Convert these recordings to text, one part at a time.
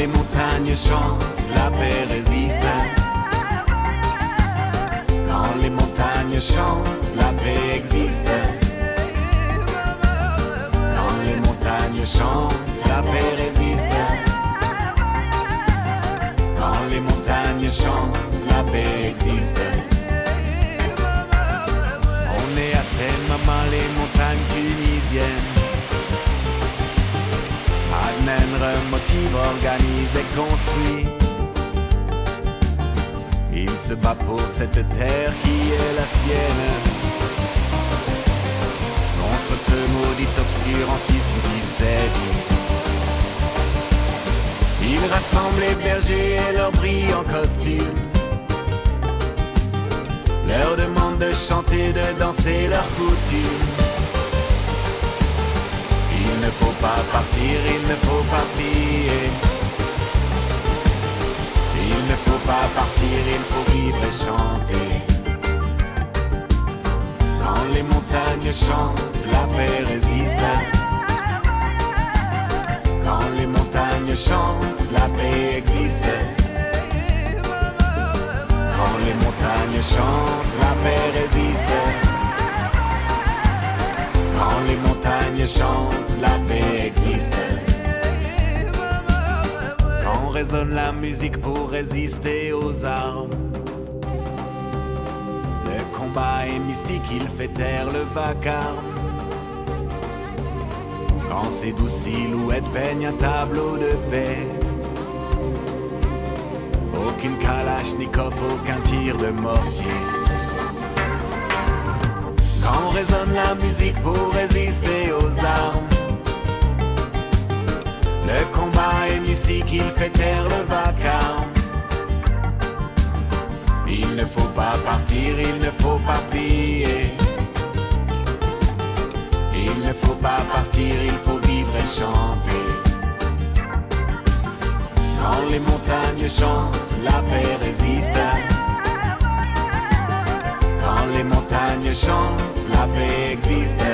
les montagnes chantent, la paix résiste. Quand les montagnes chantent, la paix existe. Quand les montagnes chantent, la paix résiste. Quand les montagnes chantent, la paix existe. On est à Seine-Maman, les montagnes tunisiennes. Adnen remotive, organise et construit. Il se bat pour cette terre qui est la sienne, contre ce maudit obscurantisme qui sévit. Il rassemble les bergers et leurs brillants costumes, leur demande de chanter, de danser leurs coutumes. Il ne faut pas partir, il ne faut pas plier. Il ne faut pas partir, il faut vivre et chanter. Quand les montagnes chantent, la paix résiste. Quand les montagnes chantent, la paix existe. Quand les montagnes chantent, la paix résiste. Quand les montagnes chantent, la paix existe. Quand résonne la musique pour résister aux armes, le combat est mystique, il fait taire le vacarme. Quand ces douces silhouettes peignent un tableau de paix, aucune kalachnikov, aucun tir de mortier. Quand résonne la musique pour résister aux armes, le combat est mystique, il fait taire le vacarme. Il ne faut pas partir, il ne faut pas plier. Il ne faut pas partir, il faut vivre et chanter. Quand les montagnes chantent, la paix résiste. Quand les montagnes chantent, la paix existe.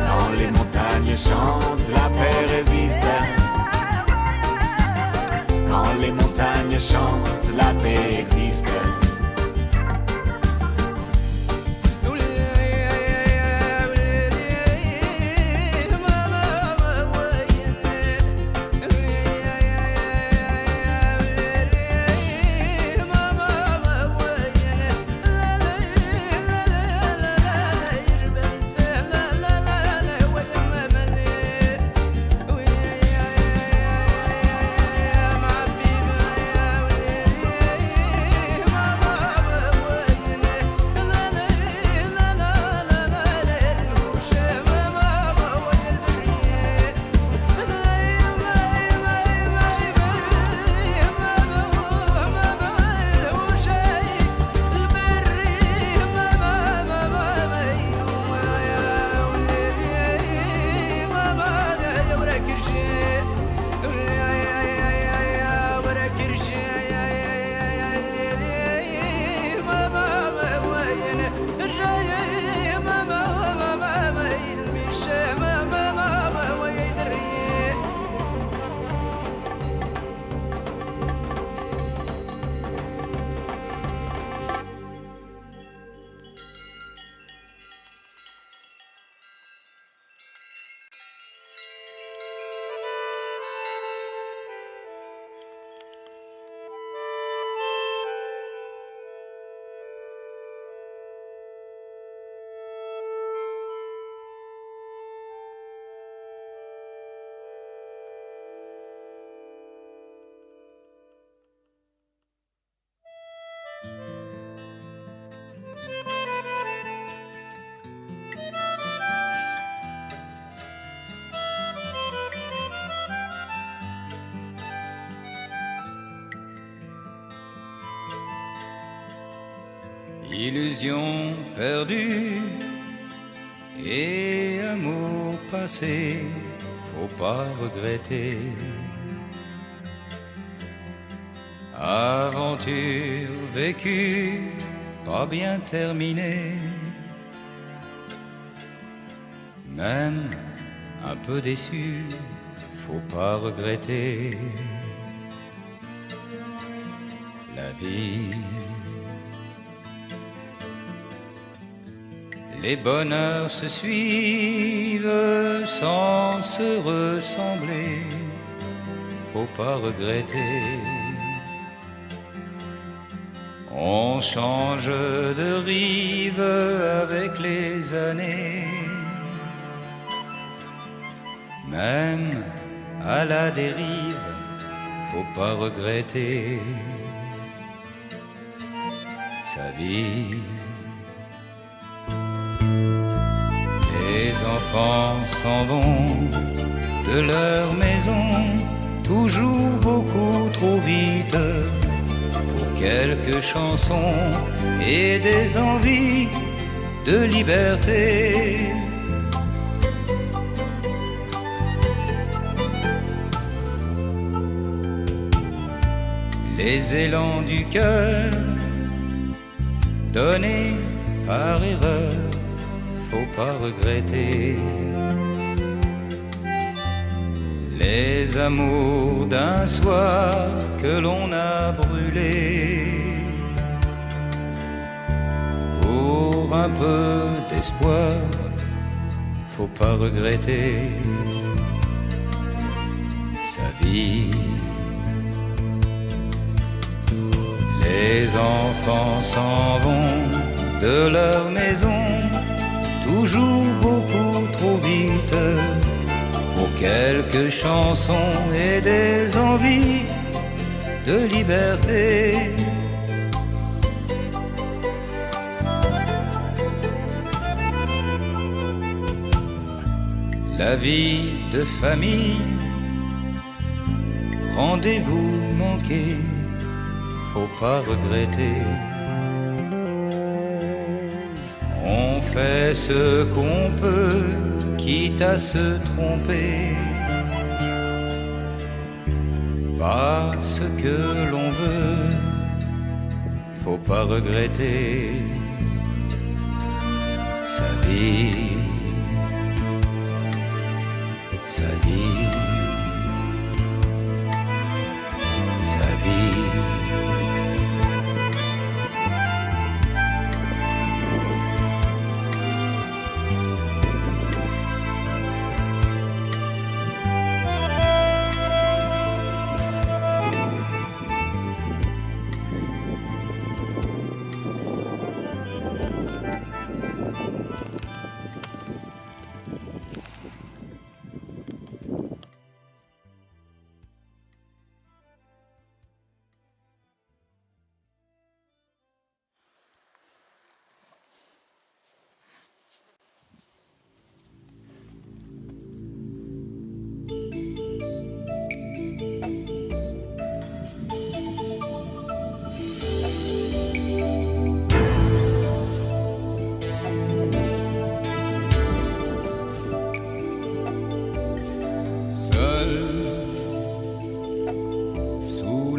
Quand les montagnes chantent, la paix résiste. Quand les montagnes chantent, la paix existe. Illusion perdue et amour passé, faut pas regretter. Aventure vécue, pas bien terminée, même un peu déçu, faut pas regretter la vie. Les bonheurs se suivent sans se ressembler, faut pas regretter. On change de rive avec les années, même à la dérive, faut pas regretter sa vie. Les enfants s'en vont de leur maison, toujours beaucoup trop vite, pour quelques chansons et des envies de liberté. Les élans du cœur donnés par erreur, faut pas regretter. Les amours d'un soir que l'on a brûlé, pour un peu d'espoir, faut pas regretter sa vie. Les enfants s'en vont de leur maison, toujours beaucoup trop vite, pour quelques chansons et des envies de liberté. La vie de famille, rendez-vous manqué, faut pas regretter. On fait ce qu'on peut, quitte à se tromper. Pas ce que l'on veut, faut pas regretter sa vie, sa vie, sa vie.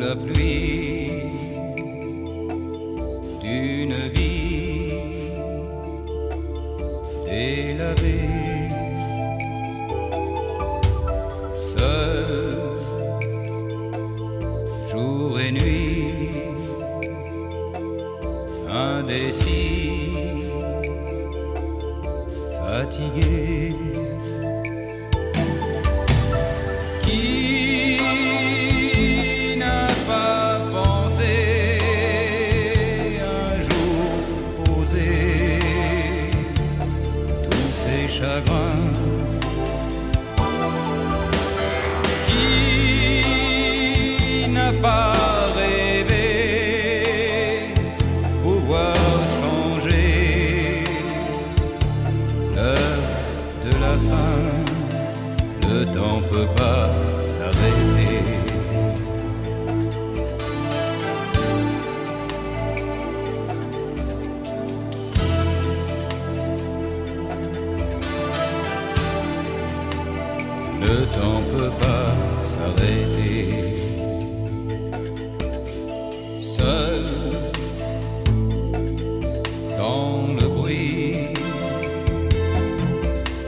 La pluie d'une vie délavée, seul, jour et nuit, indécis, fatigué. Chagrin qui n'a pas rêvé pouvoir changer l'heure de la fin, le temps peut pas s'arrêter. Le temps peut pas s'arrêter. Seul dans le bruit,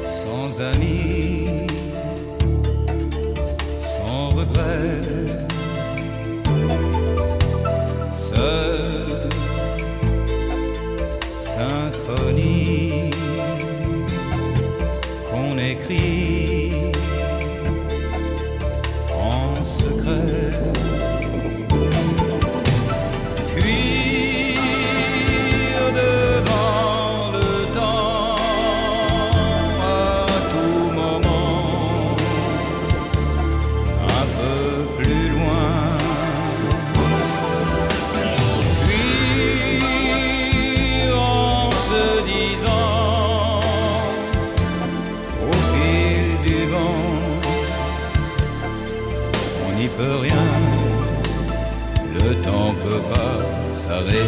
sans amis, écrit en secret. Fuir devant le temps à tout moment, un peu plus loin. Fuir en se disant au fil du vent, on n'y peut rien, le temps peut pas s'arrêter.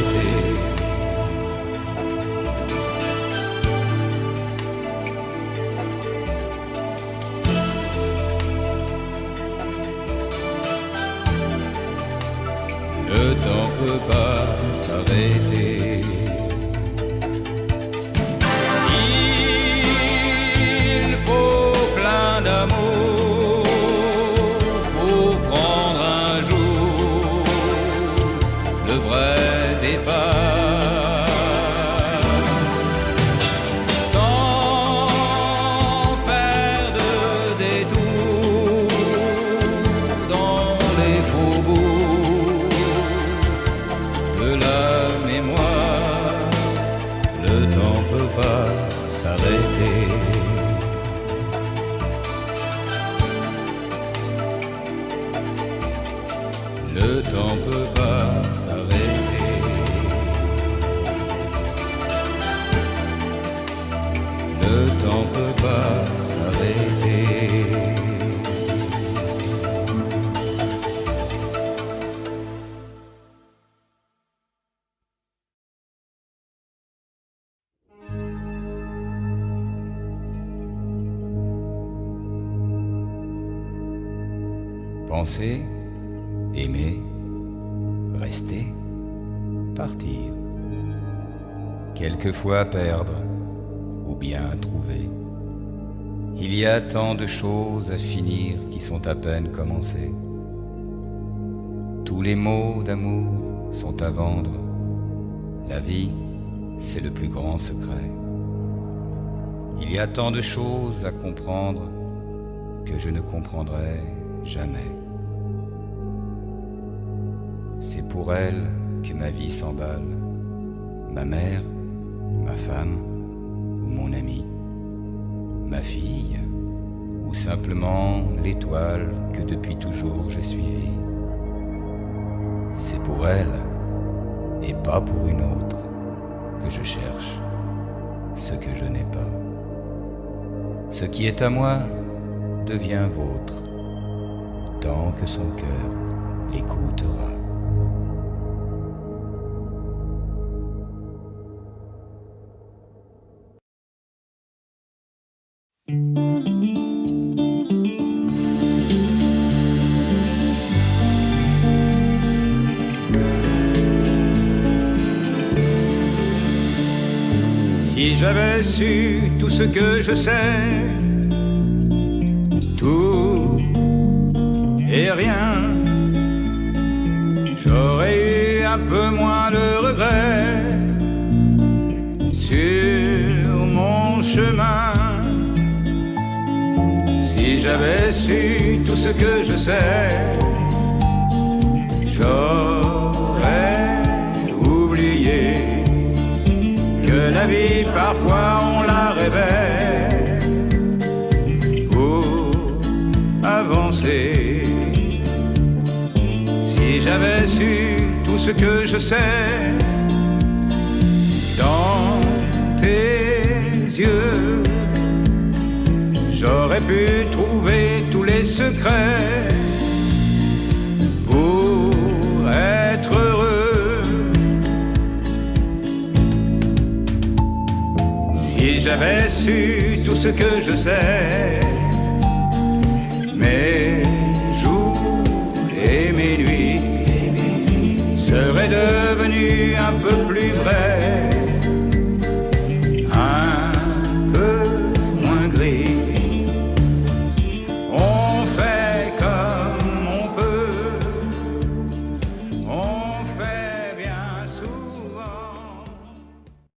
Le temps peut pas s'arrêter. Il faut plein d'amour pour prendre un jour le vrai départ, sans faire de détour dans les faubourgs de la mémoire. Le temps peut pas s'arrêter. Le temps peut pas s'arrêter. Le temps peut pas s'arrêter. Penser, aimer, rester, partir, quelquefois perdre ou bien trouver. Il y a tant de choses à finir qui sont à peine commencées. Tous les mots d'amour sont à vendre. La vie, c'est le plus grand secret. Il y a tant de choses à comprendre que je ne comprendrai jamais. C'est pour elle que ma vie s'emballe, ma mère, ma femme ou mon ami, ma fille ou simplement l'étoile que depuis toujours j'ai suivie. C'est pour elle et pas pour une autre que je cherche ce que je n'ai pas. Ce qui est à moi devient vôtre tant que son cœur l'écoutera. Si j'avais su tout ce que je sais, tout et rien, j'aurais eu un peu moins de regrets sur mon chemin. Si j'avais su tout ce que je sais, j'aurais oublié que la vie parfois on la rêvait pour avancer. Si j'avais su tout ce que je sais dans tes yeux, j'aurais pu trouver tous les secrets pour être heureux. Si j'avais su tout ce que je sais, mes jours et mes nuits seraient devenus un peu plus vrais.